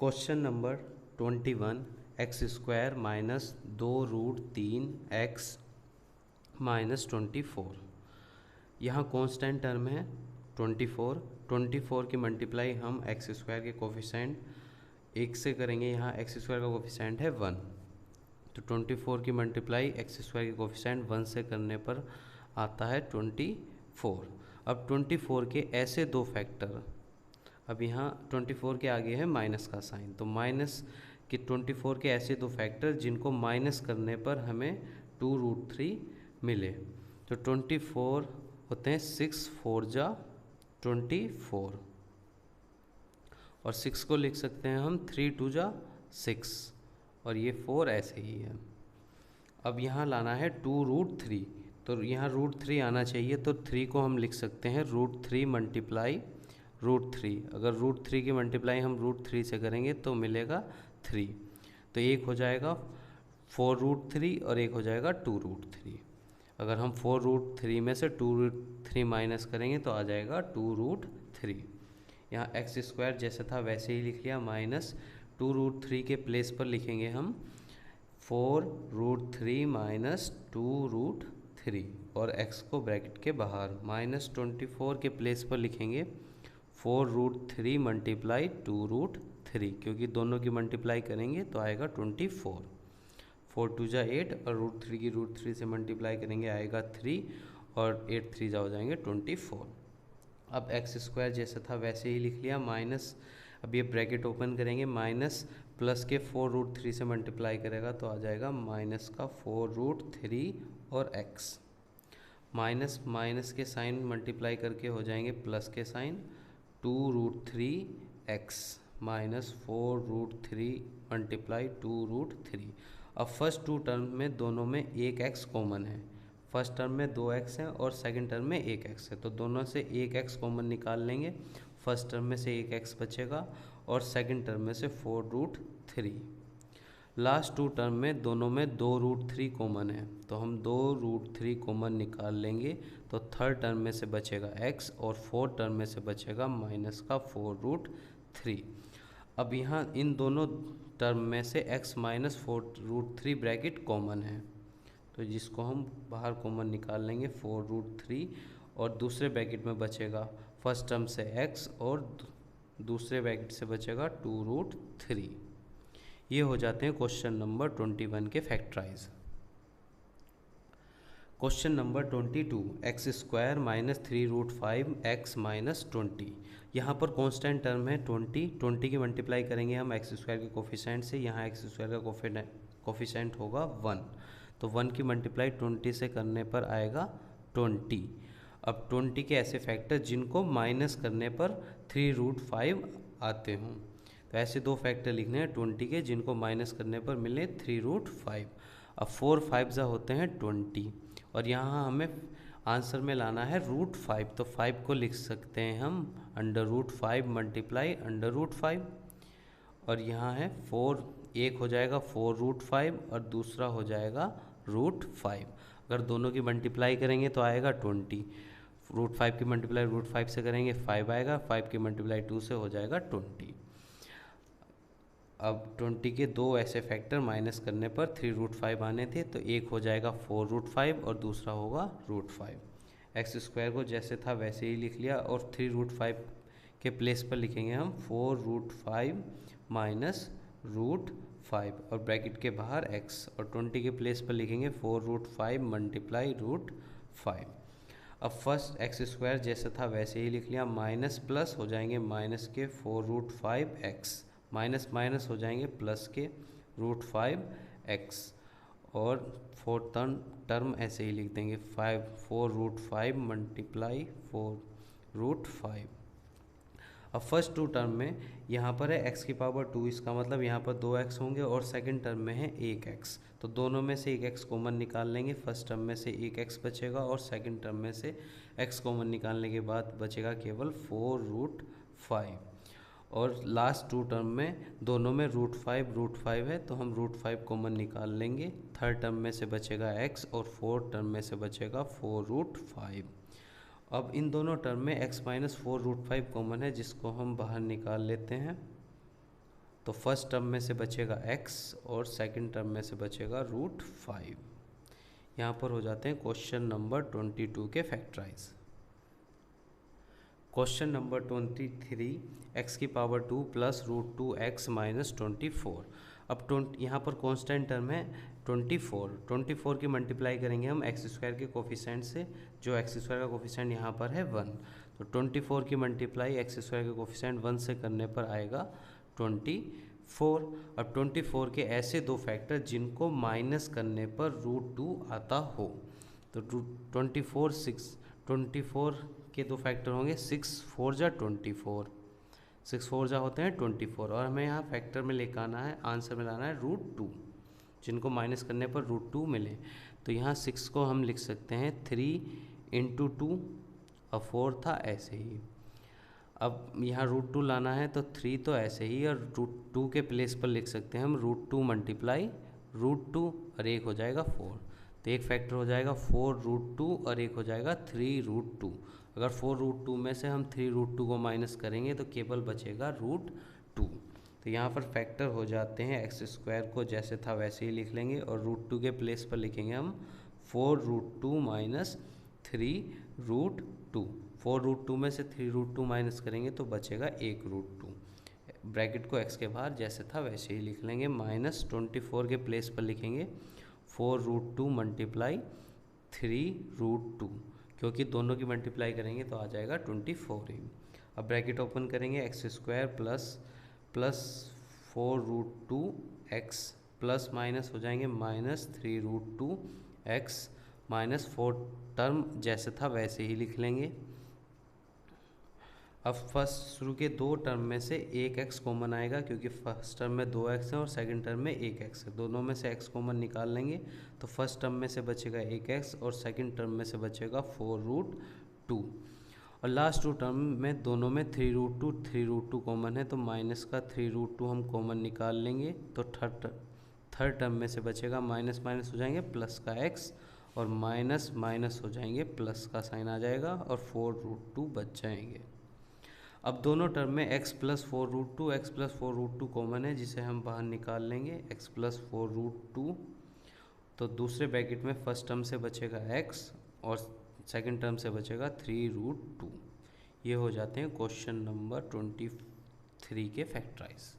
Question number 21 x square minus 2√3 x minus 24। यहाँ constant term है 24 की मल्टीप्लाई हम एक्स स्क्वायर के कोफिशेंट 1 से करेंगे। यहाँ एक्स स्क्वायर का कोफिशेंट है 1, तो 24 की मल्टीप्लाई एक्स स्क्वायर के कोफिशेंट 1 से करने पर आता है 24। अब 24 के ऐसे दो फैक्टर, अब यहाँ 24 के आगे है माइनस का साइन, तो माइनस के 24 के ऐसे दो फैक्टर जिनको माइनस करने पर हमें 2√3 मिले। तो 24 होते हैं 6 4 जा 24, और 6 को लिख सकते हैं हम 3 2 जा 6, और ये 4 ऐसे ही है। अब यहाँ लाना है 2√3, तो यहाँ √3 आना चाहिए, तो 3 को हम लिख सकते हैं √3 मल्टीप्लाई √3। अगर √3 की मल्टीप्लाई हम √3 से करेंगे तो मिलेगा 3, तो एक हो जाएगा 4√3 और एक हो जाएगा 2√3। अगर हम 4√3 में से 2√3 माइनस करेंगे तो आ जाएगा 2√3। यहाँ एक्स स्क्वायर जैसे था वैसे ही लिख लिया, माइनस 2√3 के प्लेस पर लिखेंगे हम 4√3 माइनस 2√3, और x को ब्रैकेट के बाहर माइनस 24 के प्लेस पर लिखेंगे 4√3 मल्टीप्लाई 2√3, क्योंकि दोनों की मल्टीप्लाई करेंगे तो आएगा 24। 4 2 जा 8, और √3 की √3 से मल्टीप्लाई करेंगे आएगा 3, और 8 3 जा हो जाएंगे 24। अब एक्स स्क्वायर जैसा था वैसे ही लिख लिया, माइनस, अब ये ब्रैकेट ओपन करेंगे, माइनस प्लस के 4√3 से मल्टीप्लाई करेगा तो आ जाएगा माइनस का 4√3 और x, माइनस माइनस के साइन मल्टीप्लाई करके हो जाएंगे प्लस के साइन, 2√3x माइनस 4√3 मल्टीप्लाई 2√3। अब फर्स्ट टू टर्म में दोनों में एक x कॉमन है, फर्स्ट टर्म में 2x है और सेकंड टर्म में 1x है, तो दोनों से 1x कॉमन निकाल लेंगे। फर्स्ट टर्म में से 1x बचेगा और सेकंड टर्म में से 4√3। लास्ट टू टर्म में दोनों में 2√3 कॉमन है, तो हम 2√3 कॉमन निकाल लेंगे, तो थर्ड टर्म में से बचेगा x और फोर्थ टर्म में से बचेगा माइनस का 4√3। अब यहाँ इन दोनों टर्म में से x माइनस 4√3 ब्रैकेट कॉमन है, तो जिसको हम बाहर कॉमन निकाल लेंगे 4√3, और दूसरे ब्रैकेट में बचेगा फर्स्ट टर्म से x और दूसरे ब्रैकेट से बचेगा 2√3। ये हो जाते हैं क्वेश्चन नंबर 21 के factorise. Question number 22 x square minus 3√5 x minus 20। यहाँ पर कांस्टेंट टर्म है 20 की मल्टीप्लाई करेंगे हम एक्स स्क्वायर के कोफिशेंट से। यहाँ एक्स स्क्वायर का कोफिशेंट होगा 1, तो 1 की मल्टीप्लाई 20 से करने पर आएगा 20। अब 20 के ऐसे फैक्टर जिनको माइनस करने पर 3√5 आते हों, तो ऐसे दो फैक्टर लिखने हैं 20 के जिनको माइनस करने पर मिले 3√5। अब 4 5 जा होते हैं 20, और यहाँ हमें आंसर में लाना है √5, तो 5 को लिख सकते हैं हम √5 मल्टीप्लाई √5, और यहाँ है 4, एक हो जाएगा 4√5 और दूसरा हो जाएगा √5। अगर दोनों की मल्टीप्लाई करेंगे तो आएगा 20, √5 की मल्टीप्लाई √5 से करेंगे 5 आएगा, 5 की मल्टीप्लाई 2 से हो जाएगा 20। अब 20 के दो ऐसे फैक्टर माइनस करने पर 3√5 आने थे, तो एक हो जाएगा 4√5 और दूसरा होगा √5। एक्स स्क्वायर को जैसे था वैसे ही लिख लिया, और 3√5 के प्लेस पर लिखेंगे हम 4√5 माइनस √5 और ब्रैकेट के बाहर x, और 20 के प्लेस पर लिखेंगे 4√5 मल्टीप्लाई √5। अब फर्स्ट एक्स स्क्वायर जैसा था वैसे ही लिख लिया, माइनस प्लस हो जाएंगे माइनस के 4√5x, माइनस माइनस हो जाएंगे प्लस के √5x, और फोर्थ टर्म ऐसे ही लिख देंगे 4√5 मल्टीप्लाई 4√5। अब फर्स्ट टू टर्म में यहाँ पर है x की पावर 2, इसका मतलब यहाँ पर 2x होंगे, और सेकंड टर्म में है 1x, तो दोनों में से 1x कॉमन निकाल लेंगे। फर्स्ट टर्म में से 1x बचेगा और सेकंड टर्म में से x कॉमन निकालने के बाद बचेगा केवल 4√5, और लास्ट टू टर्म में दोनों में √5 है, तो हम √5 कॉमन निकाल लेंगे। थर्ड टर्म में से बचेगा x और फोर्थ टर्म में से बचेगा 4√5। अब इन दोनों टर्म में x माइनस 4√5 कॉमन है, जिसको हम बाहर निकाल लेते हैं। तो फर्स्ट टर्म में से बचेगा x और सेकंड टर्म में से बचेगा √5। यहाँ पर हो जाते हैं क्वेश्चन नंबर 22 के फैक्टराइज। क्वेश्चन नंबर 23, x की पावर 2 प्लस √2x माइनस 24। अब यहाँ पर कांस्टेंट टर्म है 24 की मल्टीप्लाई करेंगे हम एक्स स्क्वायर के कोफिशेंट से, जो एक्स स्क्वायर का कोफिशेंट यहाँ पर है 1। तो 24 की मल्टीप्लाई एक्स स्क्वायर के कोफिशेंट 1 से करने पर आएगा 24। अब 24 के ऐसे दो फैक्टर जिनको माइनस करने पर √2 आता हो। तो 24 के दो फैक्टर होंगे 6 4 जा 24, 6 4 जा होते हैं 24, और हमें यहाँ फैक्टर में लेकर आना है, आंसर में लाना है √2 जिनको माइनस करने पर √2 मिले। तो यहाँ 6 को हम लिख सकते हैं 3 × 2 और 4 था ऐसे ही। अब यहाँ √2 लाना है तो 3 तो ऐसे ही, और √2 के प्लेस पर लिख सकते हैं हम √2 मल्टीप्लाई √2 और एक हो जाएगा 4। तो एक फैक्टर हो जाएगा 4√2 और एक हो जाएगा 3√2। अगर 4√2 में से हम 3√2 को माइनस करेंगे तो केवल बचेगा √2। तो यहाँ पर फैक्टर हो जाते हैं, एक्स स्क्वायर को जैसे था वैसे ही लिख लेंगे और √2 के प्लेस पर लिखेंगे हम 4√2 माइनस 3√2। 4√2 में से 3√2 माइनस करेंगे तो बचेगा 1√2। ब्रैकेट को x के बाहर जैसे था वैसे ही लिख लेंगे, माइनस 24 के प्लेस पर लिखेंगे 4√2 मल्टीप्लाई 3√2, क्योंकि दोनों की मल्टीप्लाई करेंगे तो आ जाएगा 24 ही। अब ब्रैकेट ओपन करेंगे, x square plus 4√2x plus minus हो जाएंगे माइनस 3√2x माइनस 4 टर्म जैसे था वैसे ही लिख लेंगे। अब फर्स्ट शुरू के दो टर्म में से एक x कॉमन आएगा, क्योंकि फर्स्ट टर्म में 2x है और सेकंड टर्म में 1x है। दोनों में से x कॉमन निकाल लेंगे तो फर्स्ट टर्म में से बचेगा 1x और सेकंड टर्म में से बचेगा 4√2। और लास्ट टू टर्म में दोनों में 3√2 कॉमन है, तो माइनस का 3√2 हम कॉमन निकाल लेंगे तो थर्ड टर्म में से बचेगा माइनस माइनस हो जाएंगे प्लस का x, और माइनस माइनस हो जाएंगे प्लस का साइन आ जाएगा और 4√2 बच जाएंगे। अब दोनों टर्म में x प्लस 4√2 कॉमन है, जिसे हम बाहर निकाल लेंगे x प्लस 4√2। तो दूसरे ब्रैकेट में फर्स्ट टर्म से बचेगा x और सेकंड टर्म से बचेगा 3√2। ये हो जाते हैं क्वेश्चन नंबर 23 के फैक्टराइज।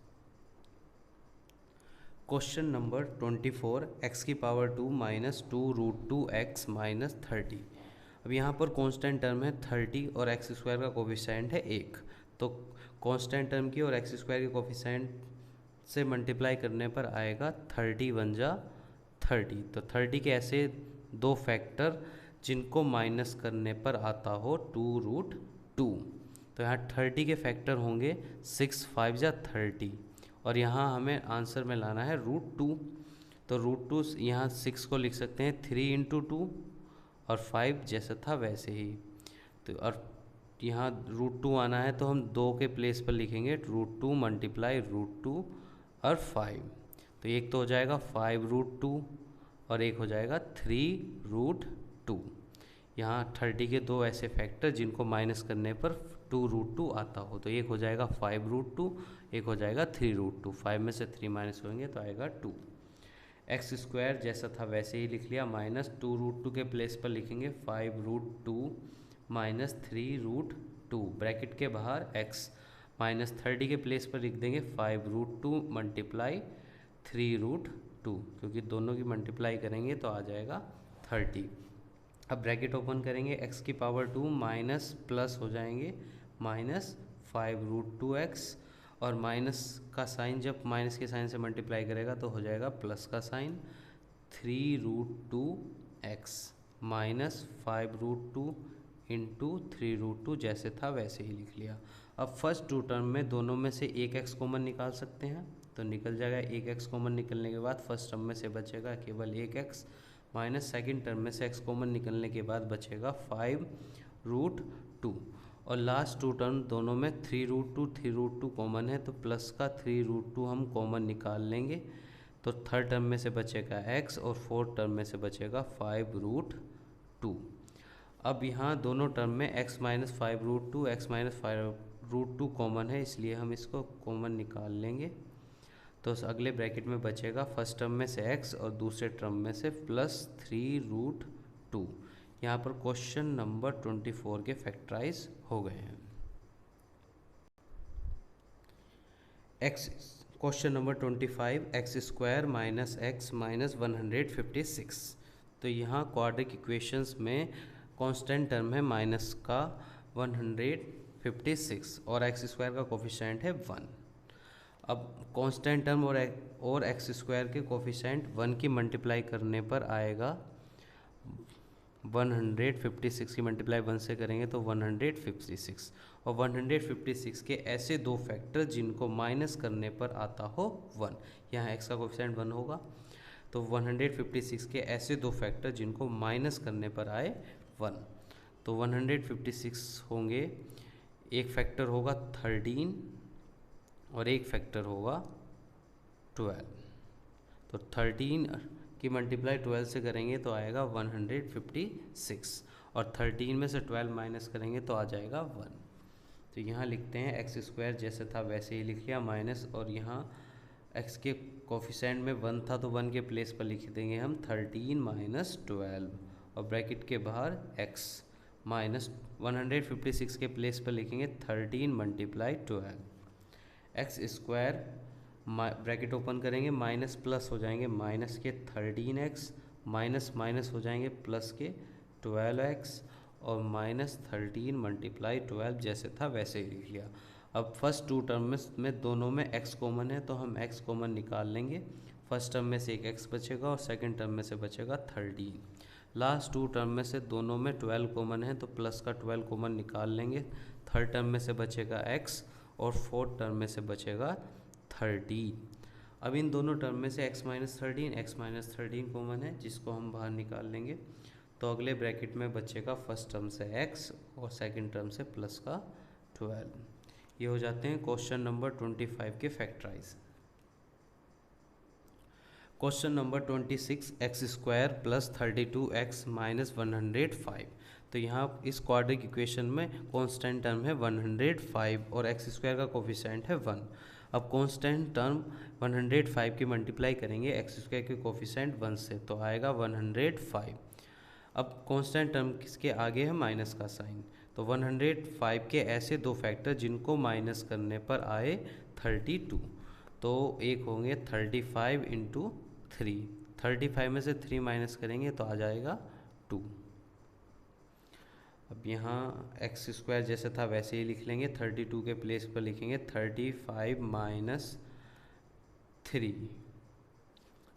क्वेश्चन नंबर 24, x की पावर 2 माइनस 2√2x माइनस 30। अब यहाँ पर कांस्टेंट टर्म है 30 और एक्स स्क्वायर का कोफिशिएंट है 1। तो कांस्टेंट टर्म की और एक्स स्क्वायर के कोफिशिएंट से मल्टीप्लाई करने पर आएगा 30 1 जा 30। तो 30 के ऐसे दो फैक्टर जिनको माइनस करने पर आता हो 2√2। तो यहाँ 30 के फैक्टर होंगे 6 5 जा 30, और यहाँ हमें आंसर में लाना है √2। तो √2 यहाँ 6 को लिख सकते हैं 3 × 2 और 5 जैसा था वैसे ही। तो और यहाँ √2 आना है तो हम 2 के प्लेस पर लिखेंगे √2 मल्टीप्लाई √2 और 5। तो एक तो हो जाएगा 5√2 और एक हो जाएगा 3√2। यहाँ 30 के दो ऐसे फैक्टर जिनको माइनस करने पर 2√2 आता हो। तो एक हो जाएगा 5√2, एक हो जाएगा 3√2। 5 में से 3 माइनस होंगे तो आएगा 2। एक्स स्क्वायर जैसा था वैसे ही लिख लिया, माइनस 2√2 के प्लेस पर लिखेंगे 5√2 माइनस 3√2, ब्रैकेट के बाहर x माइनस 30 के प्लेस पर लिख देंगे 5√2 मल्टीप्लाई 3√2, क्योंकि दोनों की मल्टीप्लाई करेंगे तो आ जाएगा 30। अब ब्रैकेट ओपन करेंगे, x की पावर 2 माइनस प्लस हो जाएंगे माइनस 5√2x, और माइनस का साइन जब माइनस के साइन से मल्टीप्लाई करेगा तो हो जाएगा प्लस का साइन 3√2x माइनस 5√2 इंटू 3√2 जैसे था वैसे ही लिख लिया। अब फर्स्ट टू टर्म में दोनों में से एक x कॉमन निकाल सकते हैं, तो निकल जाएगा एक x कॉमन निकलने के बाद फर्स्ट टर्म में से बचेगा केवल एक x, माइनस सेकेंड टर्म में से x कॉमन निकलने के बाद बचेगा 5√2, और लास्ट टू टर्म दोनों में 3√2 कॉमन है तो प्लस का 3√2 हम कॉमन निकाल लेंगे, तो थर्ड टर्म में से बचेगा x और फोर्थ टर्म में से बचेगा 5√2। अब यहाँ दोनों टर्म में x minus 5√2 x minus 5√2 common है, इसलिए हम इसको कॉमन निकाल लेंगे। तो अगले ब्रैकेट में बचेगा फर्स्ट टर्म में से x और दूसरे टर्म में से +3√2। यहाँ पर क्वेश्चन नंबर 24 के फैक्टराइज हो गए हैं। Question number 25 x² minus x minus 156। तो यहाँ क्वाड्रिक इक्वेशंस में कांस्टेंट टर्म है माइनस का 156 और x² का कोफिशिएंट है 1। अब कांस्टेंट टर्म और x² के कोफिशिएंट 1 की मल्टीप्लाई करने पर आएगा 156 की मल्टीप्लाई 1 से करेंगे तो 156, और 156 के ऐसे दो फैक्टर जिनको माइनस करने पर आता हो 1। यहाँ x का कोफिशिएंट 1 होगा, तो 156 के ऐसे दो फैक्टर जिनको माइनस करने पर आए 1। तो 156 होंगे, एक फैक्टर होगा 13 और एक फैक्टर होगा 12। तो 13 की मल्टीप्लाई 12 से करेंगे तो आएगा 156, और 13 में से 12 माइनस करेंगे तो आ जाएगा 1। तो यहाँ लिखते हैं x² जैसे था वैसे ही लिख लिया माइनस, और यहाँ x के कोफिशिएंट में 1 था तो 1 के प्लेस पर लिख देंगे हम 13 माइनस 12, और ब्रैकेट के बाहर x माइनस 156 के प्लेस पर लिखेंगे 13 मल्टीप्लाई 12। x² ब्रैकेट ओपन करेंगे, माइनस प्लस हो जाएंगे माइनस के 13x, माइनस माइनस हो जाएंगे प्लस के 12x, और माइनस 13 मल्टीप्लाई 12 जैसे था वैसे ही लिख लिया। अब फर्स्ट टू टर्म में दोनों में x कॉमन है तो हम x कॉमन निकाल लेंगे। फर्स्ट टर्म में से एक x बचेगा और सेकंड टर्म में से बचेगा 13। लास्ट टू टर्म में से दोनों में 12 कॉमन है तो प्लस का 12 कॉमन निकाल लेंगे। थर्ड टर्म में से बचेगा x और फोर्थ टर्म में से बचेगा 13। अब इन दोनों टर्म में से x माइनस 13 कॉमन है जिसको हम बाहर निकाल लेंगे। तो अगले ब्रैकेट में बचेगा फर्स्ट टर्म से x और सेकंड टर्म से प्लस का 12। ये हो जाते हैं क्वेश्चन नंबर 25 के factorise. Question number 26 x² plus 32x minus 105। तो यहाँ इस क्वाड्रिक इक्वेशन में कांस्टेंट टर्म है 105 और x² का कोफिशिएंट है 1। अब कांस्टेंट टर्म 105 की मल्टीप्लाई करेंगे x² के कोफिशिएंट 1 से तो आएगा 105। अब कांस्टेंट टर्म किसके आगे है माइनस का साइन, तो 105 के ऐसे दो फैक्टर जिनको माइनस करने पर आए 32। तो एक होंगे 35 इंटू 3, 35 में से 3 माइनस करेंगे तो आ जाएगा 2। अब यहाँ x² जैसे था वैसे ही लिख लेंगे, 32 के प्लेस पर लिखेंगे 35 माइनस 3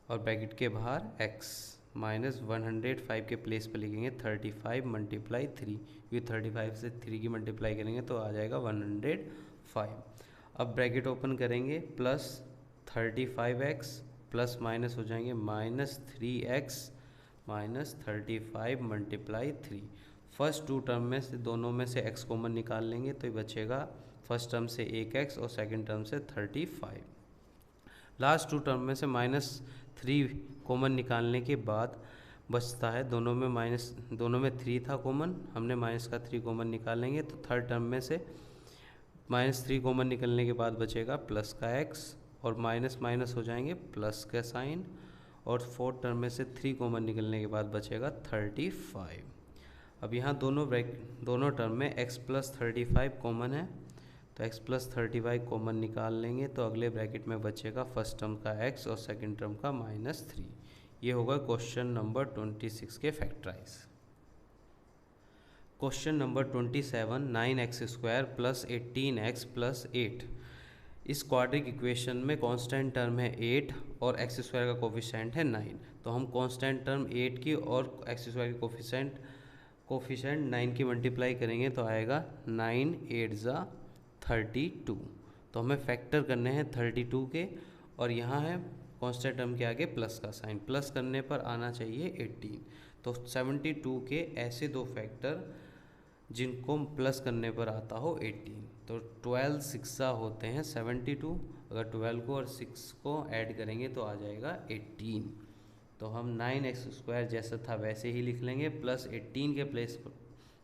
और ब्रैकेट के बाहर x माइनस 105 के प्लेस पर लिखेंगे 35 मल्टीप्लाई 3, ये 35 से 3 की मल्टीप्लाई करेंगे तो आ जाएगा 105। अब ब्रैकेट ओपन करेंगे प्लस 35x प्लस माइनस हो जाएंगे minus 3x minus 35 multiply 3। First two term में से दोनों में से x कॉमन निकाल लेंगे तो ये बचेगा फर्स्ट टर्म से 1x और सेकंड टर्म से 35। लास्ट टू टर्म में से -3 कॉमन निकालने के बाद बचता है दोनों में 3 था कॉमन, हमने माइनस का 3 कॉमन निकालेंगे तो थर्ड टर्म में से -3 कॉमन निकलने के बाद बचेगा प्लस का x और माइनस माइनस हो जाएंगे प्लस का साइन, और फोर्थ टर्म में से 3 कॉमन निकलने के बाद बचेगा 35। अब यहाँ दोनों टर्म में x प्लस 35 कॉमन है तो x प्लस 35 कॉमन निकाल लेंगे तो अगले ब्रैकेट में बचेगा फर्स्ट टर्म का x और सेकंड टर्म का -3। ये होगा क्वेश्चन नंबर 26 के factorise. Question number 27 9x² plus 18x plus 8। इस क्वाड्रिक इक्वेशन में कांस्टेंट टर्म है 8 और x² का कोफिशिएंट है 9। तो हम कांस्टेंट टर्म 8 की और x² के कोफिशिएंट 9 की मल्टीप्लाई करेंगे तो आएगा 9 8 ज़ा 32। तो हमें फैक्टर करने हैं 32 के, और यहाँ है कांस्टेंट टर्म के आगे प्लस का साइन, प्लस करने पर आना चाहिए 18। तो 72 के ऐसे दो फैक्टर जिनको प्लस करने पर आता हो 18। तो 12 6 होते हैं 72, अगर 12 को और 6 को ऐड करेंगे तो आ जाएगा 18। तो हम 9x² जैसा था वैसे ही लिख लेंगे, प्लस 18 के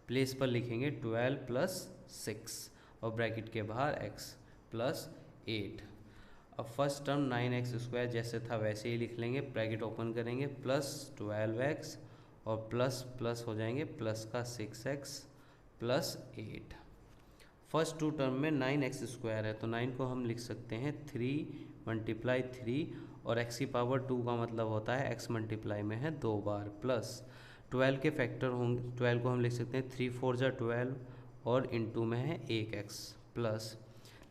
प्लेस पर लिखेंगे 12 + 6 और ब्रैकेट के बाहर x प्लस 8। अब फर्स्ट टर्म 9x² जैसे था वैसे ही लिख लेंगे, ब्रैकेट ओपन करेंगे, प्लस 12x और प्लस प्लस हो जाएंगे प्लस का 6x plus 8। First two term में 9x² है तो 9 को हम लिख सकते हैं 3 मल्टीप्लाई 3 और x की पावर 2 का मतलब होता है x मल्टीप्लाई में है 2 बार, प्लस 12 के फैक्टर होंगे, 12 को हम लिख सकते हैं 3 4 जा 12 और इनटू में है 1x, प्लस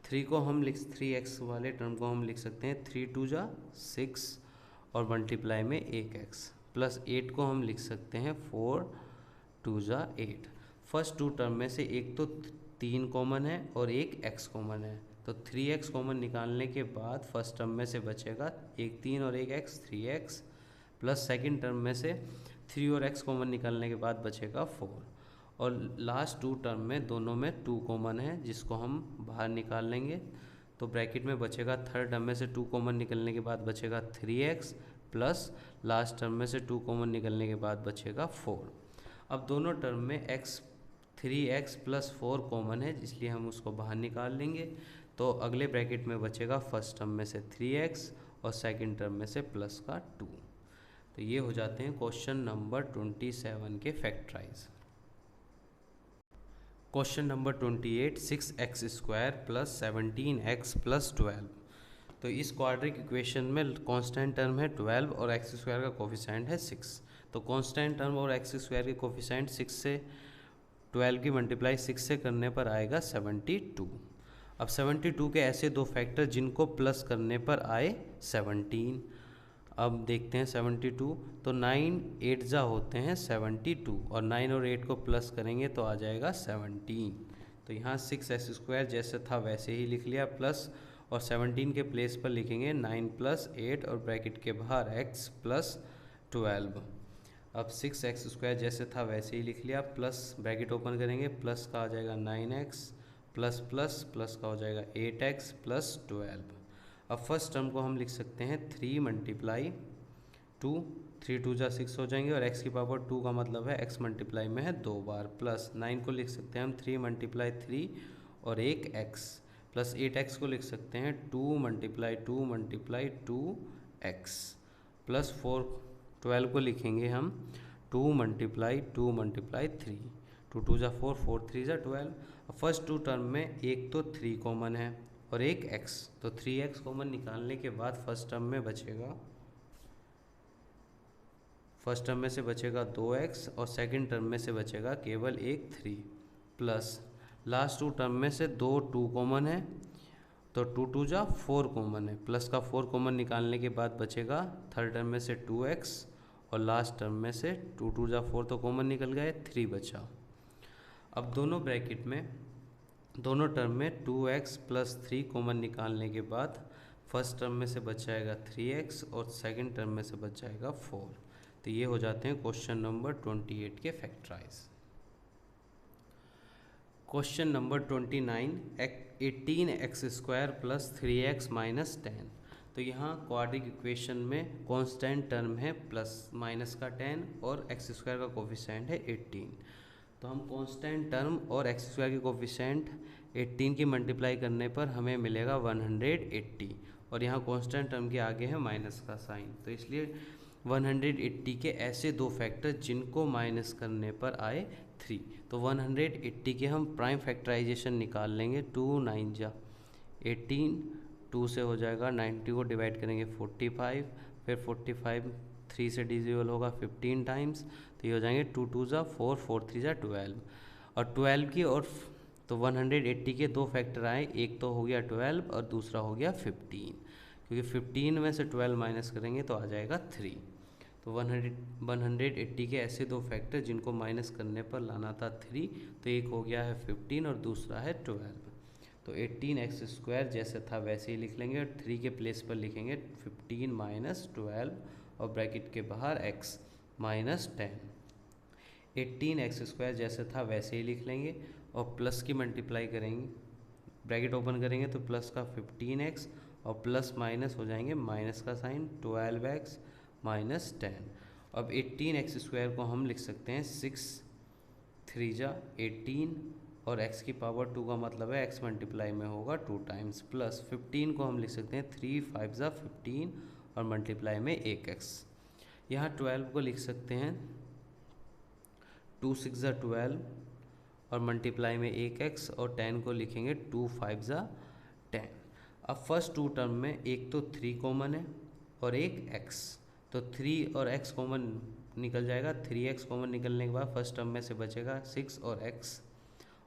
3 को हम 3x वाले टर्म को हम लिख सकते हैं 3 2 जा 6 और मल्टीप्लाई में 1x, प्लस 8 को हम लिख सकते हैं 4 2 जा 8। फर्स्ट टू टर्म में से एक तो 3 कॉमन है और एक x कॉमन है, तो 3x कॉमन निकालने के बाद फर्स्ट टर्म में से बचेगा एक 3 और एक x 3x, plus second term में से 3 और x कॉमन निकालने के बाद बचेगा 4, और लास्ट टू टर्म में दोनों में 2 कॉमन है जिसको हम बाहर निकाल लेंगे, तो ब्रैकेट में बचेगा थर्ड टर्म में से 2 कॉमन निकलने के बाद बचेगा 3x प्लस लास्ट टर्म में से 2 कॉमन निकलने के बाद बचेगा 4। अब दोनों टर्म में 3x प्लस 4 कॉमन है इसलिए हम उसको बाहर निकाल लेंगे, तो अगले ब्रैकेट में बचेगा फर्स्ट टर्म में से 3x और सेकंड टर्म में से प्लस का 2। तो ये हो जाते हैं क्वेश्चन नंबर 27 के factorise. Question number 28, 6x² plus 17x plus 12। तो इस क्वाड्रिक इक्वेशन में कांस्टेंट टर्म है 12 और x² का कोफिशिएंट है 6। तो कांस्टेंट टर्म और x² के कोफिशिएंट 6 से 12 की मल्टीप्लाई 6 से करने पर आएगा 72। अब 72 के ऐसे दो फैक्टर जिनको प्लस करने पर आए 17। अब देखते हैं 72, तो 9 8 जा होते हैं 72 और 9 और 8 को प्लस करेंगे तो आ जाएगा 17। तो यहाँ 6x² जैसे था वैसे ही लिख लिया प्लस, और 17 के प्लेस पर लिखेंगे 9 प्लस 8 और ब्रैकेट के बाहर x प्लस 12। अब 6x² जैसे था वैसे ही लिख लिया प्लस ब्रैकेट ओपन करेंगे, प्लस का आ जाएगा 9x प्लस प्लस प्लस का हो जाएगा 8x प्लस 12। अब फर्स्ट टर्म को हम लिख सकते हैं 3 मल्टीप्लाई 2, 3 2 जा 6 हो जाएंगे और x की पावर 2 का मतलब है x मल्टीप्लाई में है 2 बार, प्लस 9 को लिख सकते हैं हम 3 मल्टीप्लाई 3 और एक x, प्लस 8x को लिख सकते हैं 2 मल्टीप्लाई 2 मल्टीप्लाई 2x, प्लस 4 12 को लिखेंगे हम 2 मल्टीप्लाई 2 मल्टीप्लाई 3, 2 2 जा 4 4 3 जा 12। फर्स्ट टू टर्म में एक तो 3 कॉमन है और एक x, तो 3x कॉमन निकालने के बाद फर्स्ट टर्म में बचेगा, फर्स्ट टर्म में से बचेगा 2x और सेकंड टर्म में से बचेगा केवल एक 3, प्लस लास्ट टू टर्म में से 2 कॉमन है तो 2 2 जा 4 कॉमन है, प्लस का 4 कॉमन निकालने के बाद बचेगा थर्ड टर्म में से 2x और लास्ट टर्म में से 2 2 जा 4 तो कॉमन निकल गए 3 बचा। अब दोनों ब्रैकेट में दोनों टर्म में 2x प्लस 3 कॉमन निकालने के बाद फर्स्ट टर्म में से बच जाएगा 3x और सेकंड टर्म में से बच जाएगा 4। तो ये हो जाते हैं क्वेश्चन नंबर 28 के factorise. Question number 29, 18x² plus 3x minus 10। तो यहाँ क्वाड्रिक इक्वेशन में कांस्टेंट टर्म है प्लस माइनस का 10 और x² का कोफिशिएंट है 18। तो हम कांस्टेंट टर्म और x² के कोफिशिएंट 18 की मल्टीप्लाई करने पर हमें मिलेगा 180, और यहाँ कांस्टेंट टर्म के आगे है माइनस का साइन, तो इसलिए 180 के ऐसे दो फैक्टर जिनको माइनस करने पर आए 3। तो 180 के हम प्राइम फैक्टराइजेशन निकाल लेंगे, 2 9 जा 18, 2 से हो जाएगा 90 को डिवाइड करेंगे 45, फिर 45 3 से डिविजिबल होगा 15 टाइम्स, तो ये हो जाएंगे 2 2 जा 4 4 3 जा 12, और 12 की और तो 180 के दो फैक्टर आए, एक तो हो गया 12 और दूसरा हो गया 15, क्योंकि 15 में से 12 माइनस करेंगे तो आ जाएगा 3। तो 180 के ऐसे दो फैक्टर जिनको माइनस करने पर लाना था 3, तो एक हो गया है 15 और दूसरा है 12। तो 18x² जैसे था वैसे ही लिख लेंगे और 3 के प्लेस पर लिखेंगे 15 माइनस 12 और ब्रैकेट के बाहर x माइनस 10। 18x² जैसे था वैसे ही लिख लेंगे और प्लस की मल्टीप्लाई करेंगे, ब्रैकेट ओपन करेंगे तो प्लस का 15x और प्लस माइनस हो जाएंगे माइनस का साइन 12x माइनस 10। अब 18x² को हम लिख सकते हैं 6 3 जा 18 और x की पावर 2 का मतलब है x मल्टीप्लाई में होगा 2 टाइम्स, प्लस 15 को हम लिख सकते हैं 3 5 ज़ा 15 और मल्टीप्लाई में 1x। यहाँ 12 को लिख सकते हैं 2 6 ज़ा 12 और मल्टीप्लाई में 1x, और 10 को लिखेंगे 2 5 ज़ा 10। अब फर्स्ट टू टर्म में एक तो 3 कॉमन है और एक x, तो 3 और x कॉमन निकल जाएगा। 3x कॉमन निकलने के बाद फर्स्ट टर्म में से बचेगा 6 और x,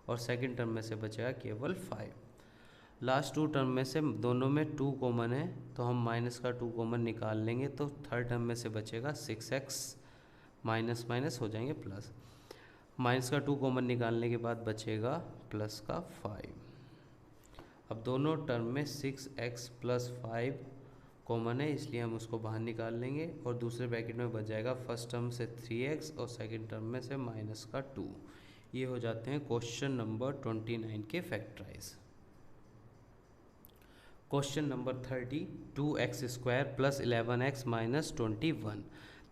और सेकंड टर्म में से बचेगा केवल 5। लास्ट टू टर्म में से दोनों में 2 कॉमन है, तो हम माइनस का 2 कॉमन निकाल लेंगे, तो थर्ड टर्म में से बचेगा 6x, माइनस माइनस हो जाएंगे प्लस। माइनस का 2 कॉमन निकालने के बाद बचेगा प्लस का 5। अब दोनों टर्म में 6x प्लस 5 कॉमन है, इसलिए हम उसको बाहर निकाल लेंगे, और दूसरे ब्रैकेट में बच जाएगा फर्स्ट टर्म से 3x और सेकंड टर्म में से माइनस का 2। ये हो जाते हैं क्वेश्चन नंबर 29 के factorise. Question number 30, 2x² plus 11x minus 21।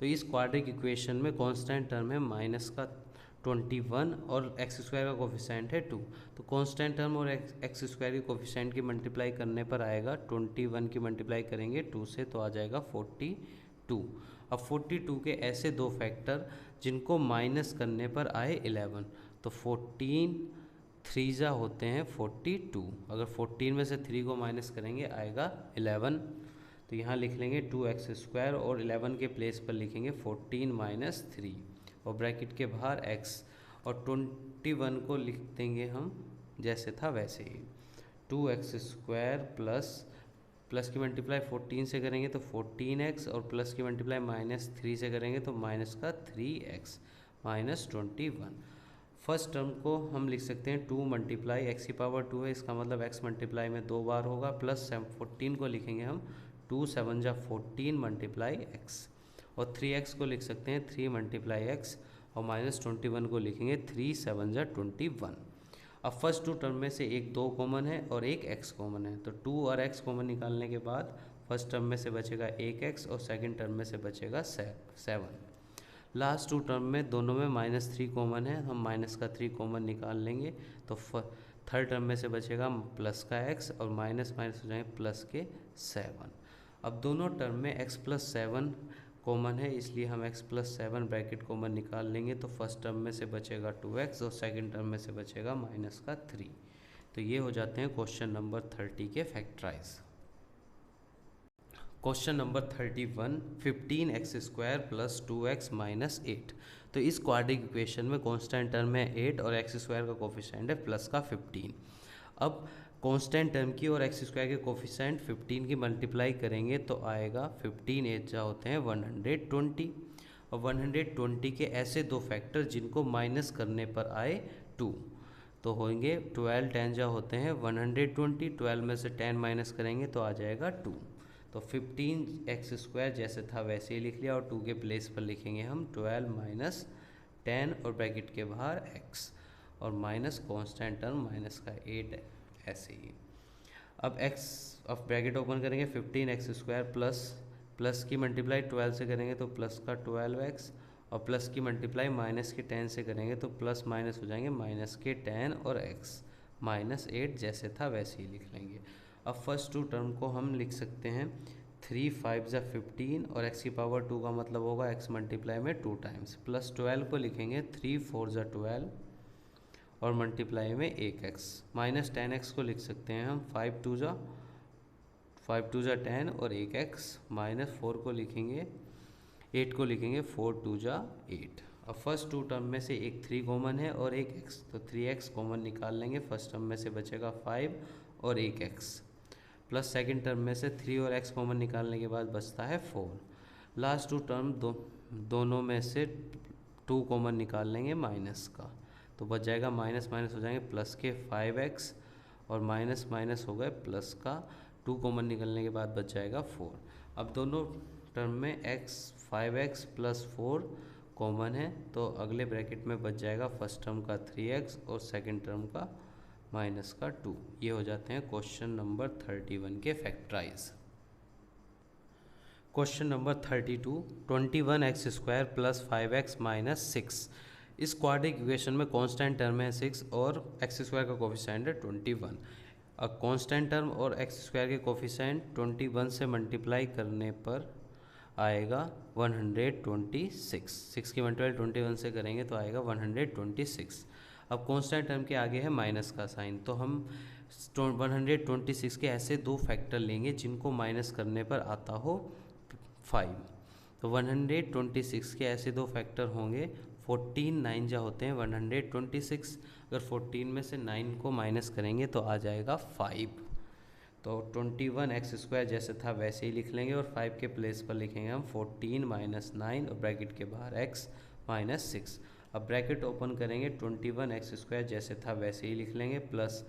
तो इस क्वाड्रिक इक्वेशन में कांस्टेंट टर्म है माइनस का 21 और x² का कोफिशिएंट है 2। तो कांस्टेंट टर्म और x² के कोफिशिएंट की मल्टीप्लाई करने पर आएगा 21 की मल्टीप्लाई करेंगे 2 से तो आ जाएगा 42। अब 42 के ऐसे दो फैक्टर जिनको माइनस करने पर आए 11, तो 14 3 जा होते हैं 42। अगर 14 में से 3 को माइनस करेंगे आएगा 11, तो यहाँ लिख लेंगे 2x² और 11 के प्लेस पर लिखेंगे 14 माइनस 3 और ब्रैकेट के बाहर x, और 21 को लिख देंगे हम जैसे था वैसे ही। 2x² प्लस की मल्टीप्लाई 14 से करेंगे तो 14x, और प्लस की मल्टीप्लाई माइनस 3 से करेंगे तो माइनस का 3x माइनस 21। फर्स्ट टर्म को हम लिख सकते हैं 2 मल्टीप्लाई x की पावर 2 है, इसका मतलब x मल्टीप्लाई में 2 बार होगा, प्लस 14 को लिखेंगे हम 2 7 जा 14 मल्टीप्लाई x, और 3x को लिख सकते हैं 3 मल्टीप्लाई x, और माइनस 21 को लिखेंगे 3 7 जा 21। अब फर्स्ट टू टर्म में से एक 2 कॉमन है और एक x कॉमन है, तो 2 और x कॉमन निकालने के बाद फर्स्ट टर्म में से बचेगा 1x और सेकंड टर्म में से बचेगा 7। लास्ट टू टर्म में दोनों में -3 कॉमन है, हम माइनस का 3 कॉमन निकाल लेंगे, तो थर्ड टर्म में से बचेगा प्लस का x और माइनस माइनस हो जाएंगे प्लस के 7। अब दोनों टर्म में x प्लस 7 कॉमन है, इसलिए हम x प्लस 7 ब्रैकेट कॉमन निकाल लेंगे, तो फर्स्ट टर्म में से बचेगा 2x और सेकंड टर्म में से बचेगा माइनस का 3। तो ये हो जाते हैं क्वेश्चन नंबर 30 के factorise. Question number 31, 15x² plus 2x minus 8। तो इस क्वाड्रिक इक्वेशन में कांस्टेंट टर्म है 8 और x² का कोफिशिएंट है प्लस का 15। अब कांस्टेंट टर्म की और x² के कोफिशिएंट 15 की मल्टीप्लाई करेंगे तो आएगा 15 8 जा होते हैं 120, और 120 के ऐसे दो फैक्टर जिनको माइनस करने पर आए 2, तो होंगे 12 10 जा होते हैं 120, 12 में से 10 माइनस करेंगे तो आ जाएगा 2। तो 15x² जैसे था वैसे ही लिख लिया, और 2 के प्लेस पर लिखेंगे हम 12 माइनस 10 और ब्रैकेट के बाहर x, और माइनस कांस्टेंट टर्म माइनस का 8 ऐसे ही। अब अब ब्रैकेट ओपन करेंगे 15x² प्लस की मल्टीप्लाई 12 से करेंगे तो प्लस का 12x, और प्लस की मल्टीप्लाई माइनस के 10 से करेंगे तो प्लस माइनस हो जाएंगे माइनस के 10 और x, माइनस 8 जैसे था वैसे ही लिख लेंगे। अब फर्स्ट टू टर्म को हम लिख सकते हैं 3 5 जा 15 और x की पावर 2 का मतलब होगा x मल्टीप्लाई में 2 टाइम्स, प्लस 12 को लिखेंगे 3 4 जा 12 और मल्टीप्लाई में 1x, माइनस 10x को लिख सकते हैं हम 5 2 जा 10 और 1x, माइनस 4 को लिखेंगे 8 को लिखेंगे 4 2 जा 8। अब फर्स्ट टू टर्म में से एक 3 कॉमन है और एक x, तो 3x कॉमन निकाल लेंगे, फर्स्ट टर्म में से बचेगा 5 और 1x, प्लस सेकंड टर्म में से 3 और x कॉमन निकालने के बाद बचता है 4। लास्ट टू टर्म दोनों में से 2 कॉमन निकाल लेंगे माइनस का, तो बच जाएगा माइनस माइनस हो जाएंगे प्लस के 5x, और माइनस माइनस हो गए प्लस का 2 कॉमन निकलने के बाद बच जाएगा 4। अब दोनों टर्म में x 5x प्लस 4 कॉमन है, तो अगले ब्रैकेट में बच जाएगा फर्स्ट टर्म का 3x और सेकंड टर्म का माइनस का 2। ये हो जाते हैं क्वेश्चन नंबर 31 के factorise. Question number 32, 21x² plus 5x minus 6। इस क्वाड्रेटिक इक्वेशन में कांस्टेंट टर्म है 6 और एक्स स्क्वायर का कोफिशिएंट है 21। अब कांस्टेंट टर्म और एक्स स्क्वायर के कोफिशिएंट 21 से मल्टीप्लाई करने पर आएगा 126। 6 की मल्टीप्लाई 21 से करेंगे तो आएगा 126। अब कांस्टेंट टर्म के आगे है माइनस का साइन, तो हम 126 के ऐसे दो फैक्टर लेंगे जिनको माइनस करने पर आता हो 5। तो 126 के ऐसे दो फैक्टर होंगे 14, 9 जा होते हैं 126। अगर 14 में से 9 को माइनस करेंगे तो आ जाएगा 5। तो 21 एक्स स्क्वायर जैसे था वैसे ही लिख लेंगे और 5 के प्लेस पर लिखेंगे हम 14 माइनस 9 और ब्रैकेट के बाहर x माइनस 6। अब ब्रैकेट ओपन करेंगे 21 एक्स स्क्वायर जैसे था वैसे ही लिख लेंगे प्लस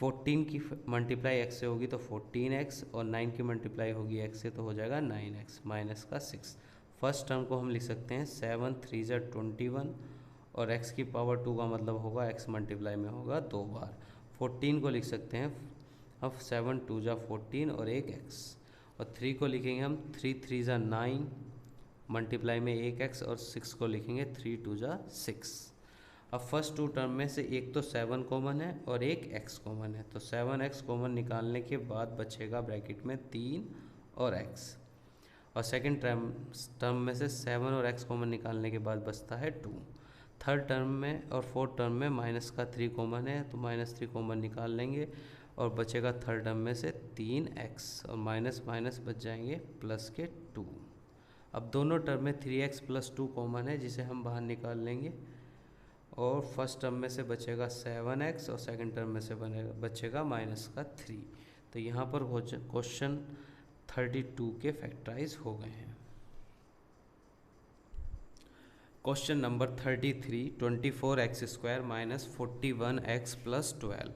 14 की मल्टीप्लाई x से होगी तो 14x और 9 की मल्टीप्लाई होगी x से तो हो जाएगा 9x माइनस का 6। फर्स्ट टर्म को हम लिख सकते हैं 7 3 ज़ा 21 और x की पावर 2 का मतलब होगा x मल्टीप्लाई में होगा 2 बार। 14 को लिख सकते हैं अब 7 2 ज़ा 14 और एक x, और 3 को लिखेंगे हम 3 3 ज़ा 9 मल्टीप्लाई में एक x और 6 को लिखेंगे 3 2 ज़ा 6। अब फर्स्ट टू टर्म में से एक तो 7 कॉमन है और एक x कॉमन है, तो 7x कॉमन निकालने के बाद बचेगा ब्रैकेट में 3 और x, और सेकंड टर्म में से 7 और x कॉमन निकालने के बाद बचता है 2। थर्ड टर्म में और फोर्थ टर्म में माइनस का 3 कॉमन है तो माइनस 3 कॉमन निकाल लेंगे और बचेगा थर्ड टर्म में से 3x और माइनस माइनस बच जाएंगे प्लस के 2। अब दोनों टर्म में 3x प्लस 2 कॉमन है जिसे हम बाहर निकाल लेंगे और फर्स्ट टर्म में से बचेगा 7x और सेकंड टर्म में से बचेगा माइनस का 3। तो यहाँ पर क्वेश्चन 32 के फैक्टराइज हो गए हैं। Question number 33 24x square minus 41x plus 12।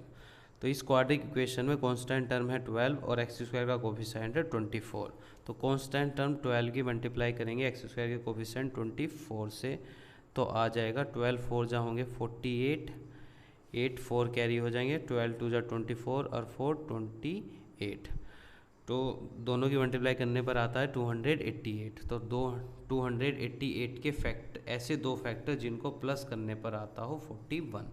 तो इस क्वाड्रेटिक इक्वेशन में कांस्टेंट टर्म है 12 और एक्स स्क्वायर का कोफिशिएंट है 24। तो कांस्टेंट टर्म 12 की मल्टीप्लाई करेंगे एक्स स्क्वायर के कोफिशिएंट 24 से तो आ जाएगा 12 4 जा होंगे 48, 8 4 कैरी हो जाएंगे, 12 2 जा 24 और 4 28। तो दोनों की मल्टीप्लाई करने पर आता है 288। तो 288 के ऐसे दो फैक्टर जिनको प्लस करने पर आता हो 41।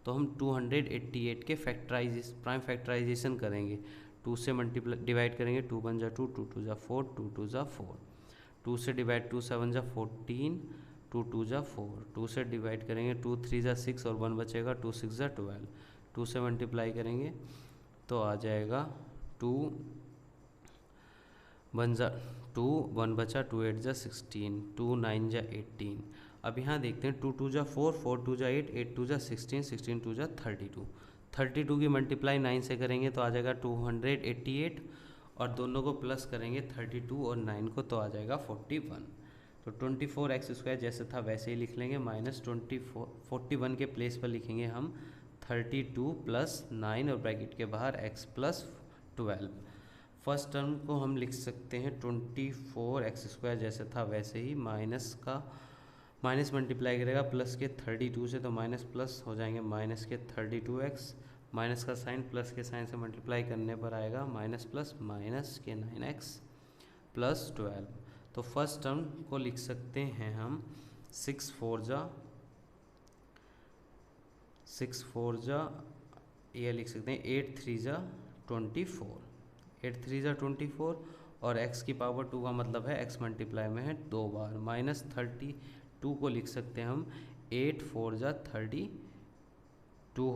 तो हम 288 के प्राइम फैक्टराइजेशन करेंगे। 2 से मल्टीप्लाई डिवाइड करेंगे, 2 1 जा 2, 2 2 जा 4, 2 2 जा 4। 2 से डिवाइड 2 7 जा 14, 2 2 जा 4। 2 से डिवाइड करेंगे 2 3 जा 6 और 1 बचेगा 2 6 जा 12। 2 से मल्टीप्लाई करेंगे तो आ जाएगा 2 1 जा 2, 1 बचा 2 8 जा 16, 2 9 जा 18। अब यहाँ देखते हैं 2 2 जा 4, 4 2 जा 8, 8 2 जा 16, 16 2 जा 32। 32 की मल्टीप्लाई 9 से करेंगे तो आ जाएगा 288 और दोनों को प्लस करेंगे 32 और 9 को तो आ जाएगा 41। तो 24x स्क्वायर जैसे था वैसे ही लिख लेंगे माइनस 41 के प्लेस पर लिखेंगे हम 32 प्लस 9 और ब्रैकेट के बाहर x प्लस 12। फर्स्ट टर्म को हम लिख सकते हैं 24x स्क्वायर जैसे था वैसे ही माइनस मल्टीप्लाई करेगा प्लस के 32 से तो माइनस प्लस हो जाएंगे माइनस के 32x, माइनस का साइन प्लस के साइन से मल्टीप्लाई करने पर आएगा माइनस प्लस माइनस के 9x प्लस 12। तो फर्स्ट टर्म को लिख सकते हैं हम 6 4 जा ये लिख सकते हैं 8 3 जा 24, 8 3 जा 24 और x की पावर 2 का मतलब है x मल्टीप्लाई में है 2 बार। माइनस 32 को लिख सकते हैं हम 8 4 जा 32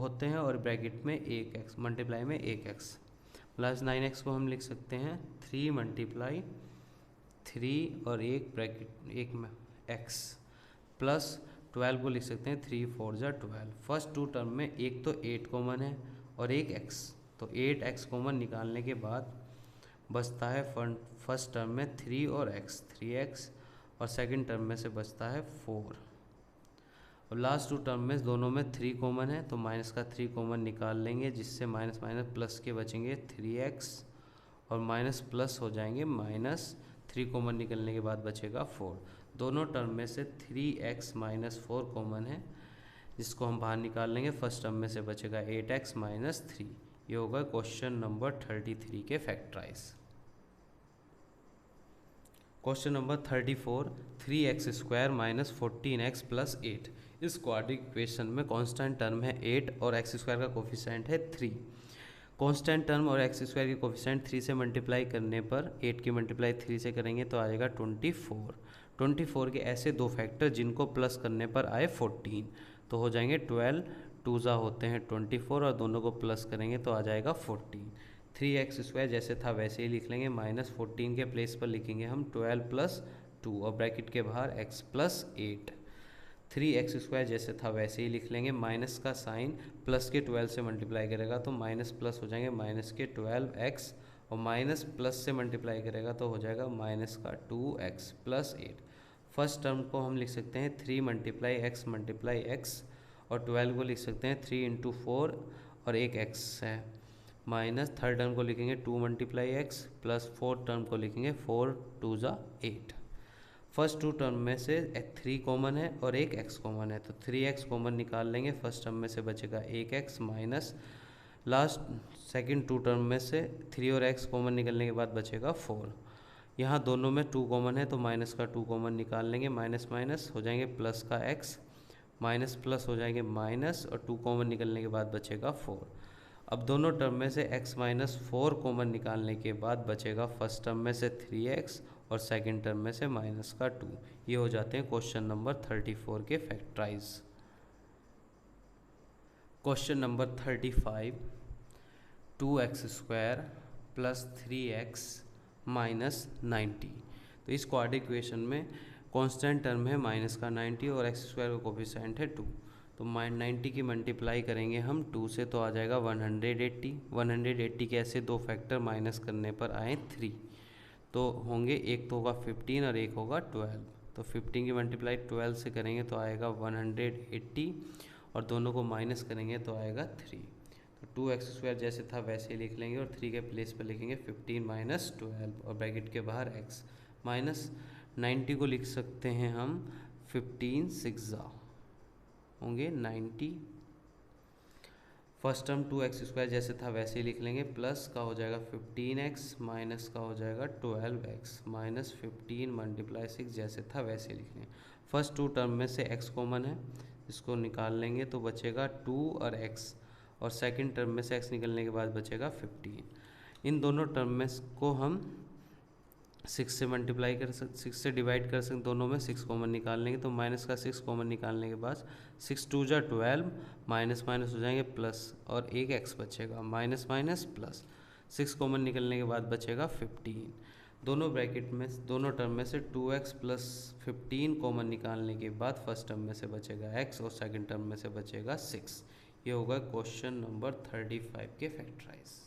होते हैं और ब्रैकेट में एक x मल्टीप्लाई में एक x प्लस 9x को हम लिख सकते हैं 3 मल्टीप्लाई 3 और एक ब्रैकेट एक में x प्लस 12 को लिख सकते हैं 3 4 जा 12। फर्स्ट टू टर्म में एक तो 8 कॉमन है और एक x, तो 8x कॉमन निकालने के बाद बचता है फर्स्ट टर्म में 3 और x 3x और सेकंड टर्म में से बचता है 4 और लास्ट टू टर्म में दोनों में 3 कॉमन है तो माइनस का 3 कॉमन निकाल लेंगे जिससे माइनस माइनस प्लस के बचेंगे 3x और माइनस प्लस हो जाएंगे माइनस 3 कॉमन निकलने के बाद बचेगा 4। दोनों टर्म में से 3x माइनस 4 कॉमन है जिसको हम बाहर निकाल लेंगे। फर्स्ट टर्म में से बचेगा 8x माइनस 3। ये होगा क्वेश्चन नंबर 33 के factorise. Question number 34 3x square minus 14x plus 8। इस क्वाड्रेटिक इक्वेशन में कांस्टेंट टर्म है 8 और एक्स स्क्वायर का कोफिशिएंट है 3। कांस्टेंट टर्म और एक्स स्क्वायर के कोफिशिएंट 3 से मल्टीप्लाई करने पर 8 की मल्टीप्लाई 3 से करेंगे तो आ जाएगा 24। 24 के ऐसे दो फैक्टर जिनको प्लस करने पर आए 14, तो हो जाएंगे 12 टूज़ा होते हैं 24 और दोनों को प्लस करेंगे तो आ जाएगा 14। 3x² जैसे था वैसे ही लिख लेंगे, -14 के प्लेस पर लिखेंगे हम 12 + 2 और ब्रैकेट के बाहर x + 8। 3x² जैसे था वैसे ही लिख लेंगे, माइनस का साइन प्लस के 12 से मल्टीप्लाई करेगा तो माइनस प्लस हो जाएंगे माइनस के 12x, और माइनस प्लस से मल्टीप्लाई करेगा तो हो जाएगा माइनस का 2x + 8। फर्स्ट टर्म को हम लिख सकते हैं 3 × x × x, और 12 को लिख सकते हैं 3 × 4 और एक x है, माइनस थर्ड टर्म को लिखेंगे 2 × x प्लस फोर्थ टर्म को लिखेंगे 4 × 2 = 8। फर्स्ट टू टर्म में से 3 कॉमन है और एक x कॉमन है, तो 3x कॉमन निकाल लेंगे। फर्स्ट टर्म में से बचेगा 1x minus last second two term में से 3 और x कॉमन निकलने के बाद बचेगा 4। यहाँ दोनों में 2 कॉमन है तो माइनस का 2 कॉमन निकाल लेंगे, माइनस माइनस हो जाएंगे प्लस का x, माइनस प्लस हो जाएंगे माइनस, और 2 कॉमन निकलने के बाद बचेगा 4। अब दोनों टर्म में से x - 4 कॉमन निकालने के बाद बचेगा फर्स्ट टर्म में से 3x और सेकंड टर्म में से माइनस का 2। ये हो जाते हैं क्वेश्चन नंबर 34 के factorise. Question number 35, 2x² + 3x - 90। तो इस क्वाड्रेटिक इक्वेशन में कांस्टेंट टर्म है माइनस का 90 और x² का कोफिशिएंट है 2, तो 90 की मल्टीप्लाई करेंगे हम 2 से तो आ जाएगा 180। 180 के ऐसे दो फैक्टर माइनस करने पर आए 3, तो होंगे एक तो होगा 15 और एक होगा 12, तो 15 की मल्टीप्लाई 12 से करेंगे तो आएगा 180 और दोनों को माइनस करेंगे तो आएगा 3। तो 2x² जैसे था वैसे ही लिख लेंगे और 3 के प्लेस पर लिखेंगे 15 - 12 और ब्रैकेट के बाहर x, माइनस 90 को लिख सकते हैं हम 15 × 6 होंगे 90। फर्स्ट टर्म 2x² जैसे था वैसे ही लिख लेंगे, प्लस का हो जाएगा 15x माइनस का हो जाएगा 12x, माइनस 15 × 6 जैसे था वैसे ही लिख लेंगे। फर्स्ट टू टर्म में से x कॉमन है, इसको निकाल लेंगे तो बचेगा 2 और x, और सेकंड टर्म में से x निकलने के बाद बचेगा 15। इन दोनों टर्म में को हम 6 से मल्टीप्लाई कर सकते, 6 से डिवाइड कर सकते, दोनों में 6 कॉमन निकाल लेंगे तो माइनस का 6 कॉमन निकालने के बाद 6 × 2 = 12, माइनस माइनस हो जाएंगे प्लस, और एक x बचेगा, माइनस माइनस प्लस, 6 कॉमन निकलने के बाद बचेगा 15। दोनों ब्रैकेट में दोनों टर्म में से 2x + 15 कॉमन निकालने के बाद फर्स्ट टर्म में से बचेगा x और सेकेंड टर्म में से बचेगा 6। ये होगा क्वेश्चन नंबर 35 के फैक्टराइज।